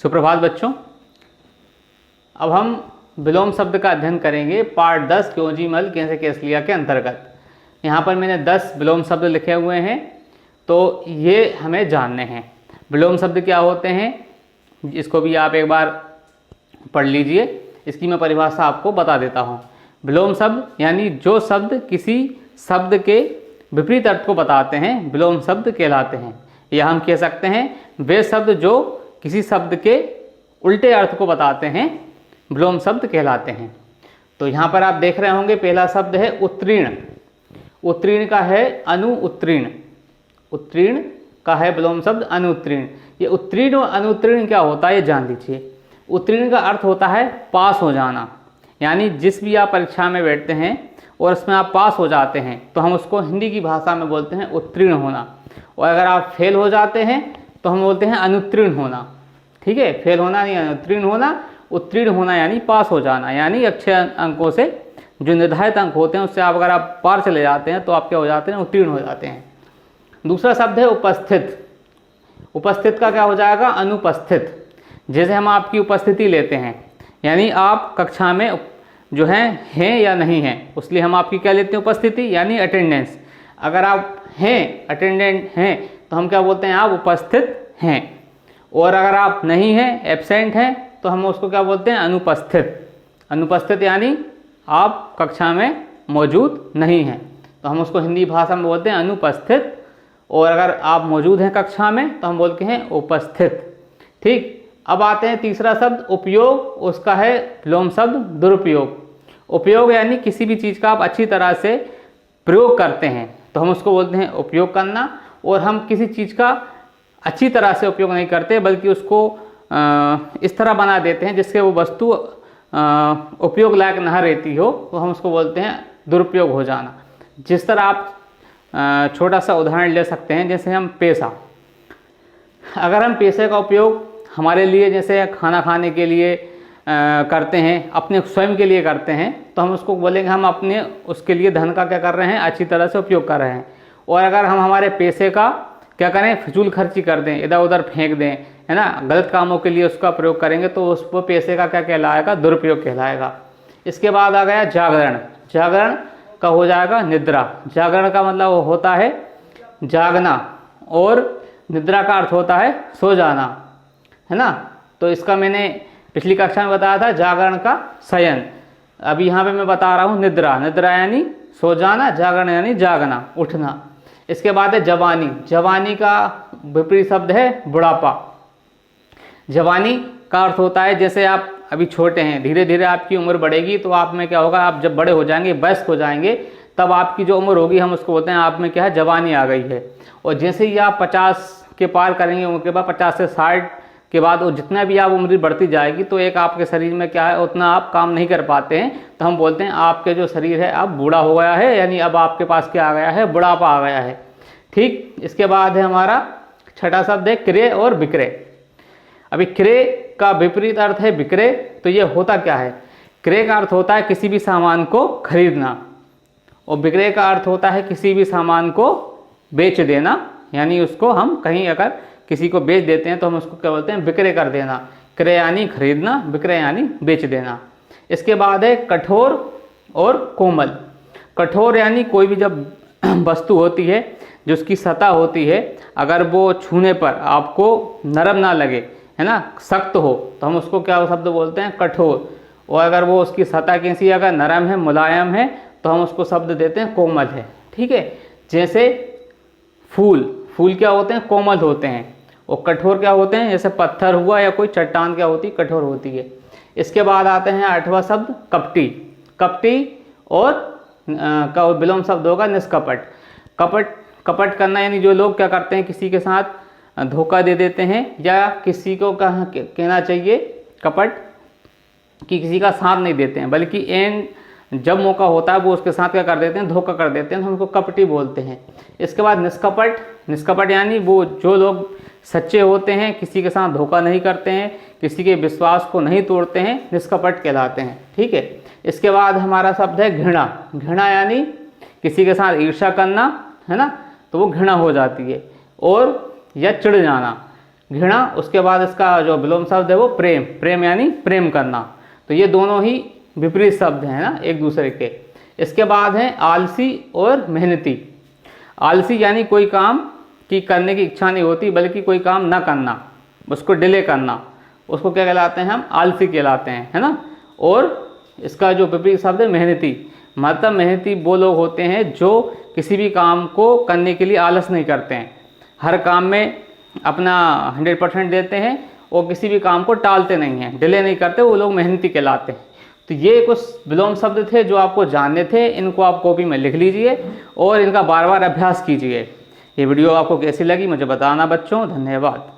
सुप्रभात बच्चों। अब हम विलोम शब्द का अध्ययन करेंगे पार्ट 10 क्योंजी मल कैसे केस लिया के अंतर्गत। यहाँ पर मैंने 10 विलोम शब्द लिखे हुए हैं, तो ये हमें जानने हैं। विलोम शब्द क्या होते हैं, इसको भी आप एक बार पढ़ लीजिए। इसकी मैं परिभाषा आपको बता देता हूँ। विलोम शब्द यानी जो शब्द किसी शब्द के विपरीत अर्थ को बताते हैं विलोम शब्द कहलाते हैं। या हम कह सकते हैं वे शब्द जो किसी शब्द के उल्टे अर्थ को बताते हैं विलोम शब्द कहलाते हैं। तो यहाँ पर आप देख रहे होंगे पहला शब्द है उत्तीर्ण। उत्तीर्ण का है अनुत्तीर्ण। उत्तीर्ण का है विलोम शब्द अनुत्तीर्ण। ये उत्तीर्ण और अनुत्तीर्ण क्या होता है ये जान लीजिए। उत्तीर्ण का अर्थ होता है पास हो जाना, यानी जिस भी आप परीक्षा में बैठते हैं और उसमें आप पास हो जाते हैं तो हम उसको हिंदी की भाषा में बोलते हैं उत्तीर्ण होना। और अगर आप फेल हो जाते हैं तो हम बोलते हैं अनुत्तीर्ण होना। ठीक है, फेल होना नहीं, अनुत्तीर्ण होना। उत्तीर्ण होना यानी पास हो जाना, यानी अच्छे अंकों से जो निर्धारित अंक होते हैं उससे आप अगर आप पार चले जाते हैं तो आप क्या हो जाते हैं, उत्तीर्ण हो जाते हैं। दूसरा शब्द है उपस्थित। उपस्थित का क्या हो जाएगा, अनुपस्थित। जैसे हम आपकी उपस्थिति लेते हैं, यानी आप कक्षा में जो हैं या नहीं हैं, उसलिए हम आपकी क्या लेते हैं, उपस्थिति यानी अटेंडेंस। अगर आप हैं, अटेंडेंट हैं, तो हम क्या बोलते हैं, आप उपस्थित हैं। और अगर आप नहीं हैं, एब्सेंट हैं, तो हम उसको क्या बोलते हैं, अनुपस्थित। अनुपस्थित यानी आप कक्षा में मौजूद नहीं हैं, तो हम उसको हिंदी भाषा में बोलते हैं अनुपस्थित। और अगर आप मौजूद हैं कक्षा में तो हम बोलते हैं उपस्थित। ठीक, अब आते हैं तीसरा शब्द उपयोग। उसका है विलोम शब्द दुरुपयोग। उपयोग यानी किसी भी चीज़ का आप अच्छी तरह से प्रयोग करते हैं तो हम उसको बोलते हैं उपयोग करना। और हम किसी चीज़ का अच्छी तरह से उपयोग नहीं करते बल्कि उसको इस तरह बना देते हैं जिससे वो वस्तु उपयोग लायक न रहती हो, तो हम उसको बोलते हैं दुरुपयोग हो जाना। जिस तरह आप छोटा सा उदाहरण ले सकते हैं, जैसे हम पैसा, अगर हम पैसे का उपयोग हमारे लिए जैसे खाना खाने के लिए करते हैं, अपने स्वयं के लिए करते हैं, तो हम उसको बोलेंगे हम अपने उसके लिए धन का क्या कर रहे हैं, अच्छी तरह से उपयोग कर रहे हैं। और अगर हम हमारे पैसे का क्या करें, फिजूल खर्ची कर दें, इधर उधर फेंक दें, है ना, गलत कामों के लिए उसका प्रयोग करेंगे तो उस वो पैसे का क्या कहलाएगा, दुरुपयोग कहलाएगा। इसके बाद आ गया जागरण। जागरण का हो जाएगा निद्रा। जागरण का मतलब होता है जागना और निद्रा का अर्थ होता है सो जाना, है ना। तो इसका मैंने पिछली कक्षा में बताया था जागरण का शयन। अभी यहाँ पे मैं बता रहा हूँ निद्रा। निद्रा यानी सो जाना, जागरण यानी जागना, उठना। इसके बाद है जवानी। जवानी का विपरीत शब्द है बुढ़ापा। जवानी का अर्थ होता है जैसे आप अभी छोटे हैं, धीरे धीरे आपकी उम्र बढ़ेगी तो आप में क्या होगा, आप जब बड़े हो जाएंगे, वयस्क हो जाएंगे, तब आपकी जो उम्र होगी हम उसको बोलते हैं आप में क्या है, जवानी आ गई है। और जैसे ही आप 50 के पार करेंगे, उम्र के बाद 50 से 60 के बाद और जितना भी आप उम्र बढ़ती जाएगी तो एक आपके शरीर में क्या है, उतना आप काम नहीं कर पाते हैं, तो हम बोलते हैं आपके जो शरीर है अब बूढ़ा हो गया है, यानी अब आपके पास क्या आ गया है, बुढ़ापा आ गया है। ठीक, इसके बाद है हमारा छठा शब्द है क्रय और विक्रय। अभी क्रय का विपरीत अर्थ है विक्रय। तो ये होता क्या है, क्रय का अर्थ होता है किसी भी सामान को खरीदना और विक्रय का अर्थ होता है किसी भी सामान को बेच देना, यानी उसको हम कहीं अगर किसी को बेच देते हैं तो हम उसको क्या बोलते हैं, विक्रय कर देना। क्रय यानी खरीदना, विक्रय यानी बेच देना। इसके बाद है कठोर और कोमल। कठोर यानी कोई भी जब वस्तु होती है जो उसकी सतह होती है, अगर वो छूने पर आपको नरम ना लगे, है ना, सख्त हो, तो हम उसको क्या शब्द बोलते हैं, कठोर। और अगर वो उसकी सतह कैसी अगर नरम है, मुलायम है, तो हम उसको शब्द देते हैं कोमल है। ठीक है, जैसे फूल, फूल क्या होते हैं, कोमल होते हैं। और कठोर क्या होते हैं, जैसे पत्थर हुआ या कोई चट्टान क्या होती है, कठोर होती है। इसके बाद आते हैं आठवां शब्द कपटी। कपटी और का विलोम शब्द होगा निष्कपट। कपट करना यानी जो लोग क्या करते हैं, किसी के साथ धोखा दे देते हैं, या किसी को कहना चाहिए कपट कि किसी का साथ नहीं देते हैं, बल्कि एंड जब मौका होता है वो उसके साथ क्या कर देते हैं, धोखा कर देते हैं, तो हमको कपटी बोलते हैं। इसके बाद निष्कपट। निष्कपट यानी वो जो लोग सच्चे होते हैं, किसी के साथ धोखा नहीं करते हैं, किसी के विश्वास को नहीं तोड़ते हैं, निष्कपट कहलाते हैं। ठीक है, इसके बाद हमारा शब्द है घृणा। घृणा यानी किसी के साथ ईर्ष्या करना, है ना, तो वो घृणा हो जाती है। और या चिढ़ जाना, घृणा, उसके बाद इसका जो विलोम शब्द है वो प्रेम, प्रेम यानी प्रेम करना। तो ये दोनों ही विपरीत शब्द हैं ना एक दूसरे के। इसके बाद है आलसी और मेहनती। आलसी यानी कोई काम की करने की इच्छा नहीं होती, बल्कि कोई काम ना करना, उसको डिले करना, उसको क्या कहलाते हैं हम? आलसी कहलाते हैं, है ना। और इसका जो विपरीत शब्द है मेहनती, मतलब मेहनती वो लोग होते हैं जो किसी भी काम को करने के लिए आलस नहीं करते हैं, हर काम में अपना 100% देते हैं और किसी भी काम को टालते नहीं हैं, डिले नहीं करते, वो लोग मेहनती कहलाते हैं। तो ये कुछ विलोम शब्द थे जो आपको जानने थे, इनको आप कॉपी में लिख लीजिए और इनका बार बार अभ्यास कीजिए। ये वीडियो आपको कैसी लगी मुझे बताना बच्चों। धन्यवाद।